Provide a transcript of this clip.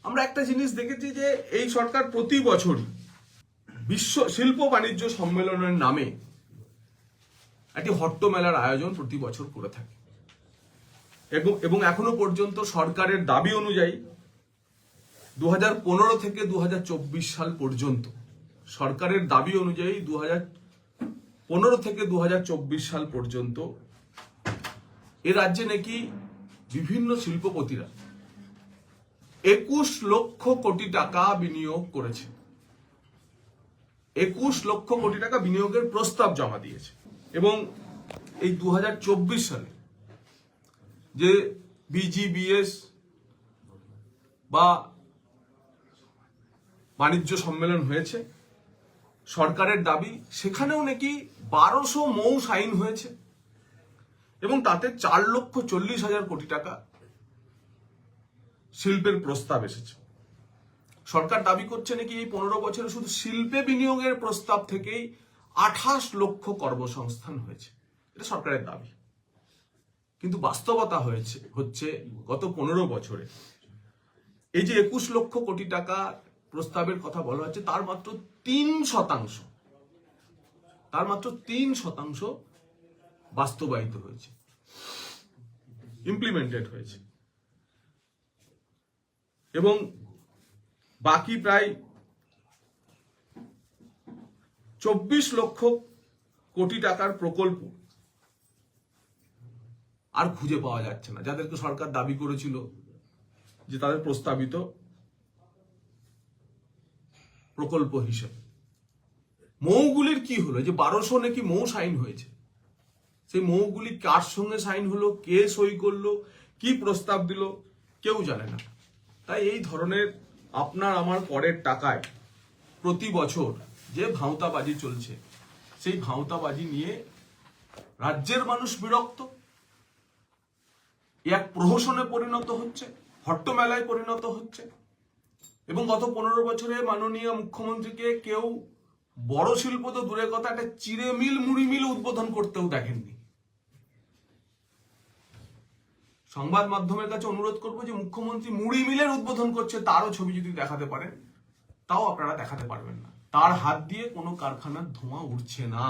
আমরা একটা জিনিস দেখেছি যে এই সরকার প্রতি বছরই বিশ্ব শিল্প বাণিজ্য সম্মেলনের নামে একটি হট্ট মেলার আয়োজন প্রতি বছর করে থাকে এবং এখনো পর্যন্ত সরকারের দাবি অনুযায়ী 2015 থেকে 2024 সাল পর্যন্ত সরকারের দাবি অনুযায়ী 2015 থেকে 2024 সাল পর্যন্ত এ রাজ্যে নাকি বিভিন্ন শিল্পপতিরা 21 লক্ষ কোটি টাকা বিনিয়োগ করেছে। 21 লক্ষ কোটি টাকা বিনিয়োগের প্রস্তাব জমা দিয়েছে এবং এই 2024 সালে যে বিজিবিএস বা বাণিজ্য সম্মেলন হয়েছে, সরকারের দাবি সেখানেও নাকি 1200 মৌ সাইন হয়েছে এবং তাতে 4,40,000 কোটি টাকা শিল্পের প্রস্তাব এসেছে। সরকার দাবি করছে নাকি এই 15 বছরে শুধু শিল্পে বিনিয়োগের প্রস্তাব থেকেই 28 লক্ষ কর্মসংস্থান হয়েছে। এটা সরকারের দাবি, কিন্তু বাস্তবতা হচ্ছে গত 15 বছরে এই যে 21 লক্ষ কোটি টাকা প্রস্তাবের কথা বলা হচ্ছে তার মাত্র 3% বাস্তবায়িত হয়েছে, ইমপ্লিমেন্টেড হয়েছে এবং বাকি প্রায় 24 লক্ষ কোটি টাকার প্রকল্প আর খুঁজে পাওয়া যাচ্ছে না, যাদেরকে সরকার দাবি করেছিল যে তাদের প্রস্তাবিত প্রকল্প হিসেবে। মৌগুলির কি হলো? যে 1200 নাকি মৌ সাইন হয়েছে, সেই মৌগুলি কার সঙ্গে সাইন হলো, কে সই করলো, কি প্রস্তাব দিল, কেউ জানে না। তাই এই ধরনের আপনার আমার করের টাকায় প্রতি বছর যে ভাঁওতাবাজি চলছে, সেই ভাঁওতাবাজি নিয়ে রাজ্যের মানুষ বিরক্ত, এক প্রহসনে পরিণত হচ্ছে, হট্টমেলায় পরিণত হচ্ছে। এবং গত 15 বছরে মাননীয় মুখ্যমন্ত্রীকে কেউ বড় শিল্প তো দূরের কথা, একটা চিড়ে মিল, মুড়ি মিল উদ্বোধন করতেও দেখেননি। সংবাদ মাধ্যমের কাছে অনুরোধ করবো যে মুখ্যমন্ত্রী মুড়ি মিলের উদ্বোধন করছে তারও ছবি যদি দেখাতে পারেন, তাও আপনারা দেখাতে পারবেন না। তার হাত দিয়ে কোনো কারখানার ধোঁয়া উঠছে না।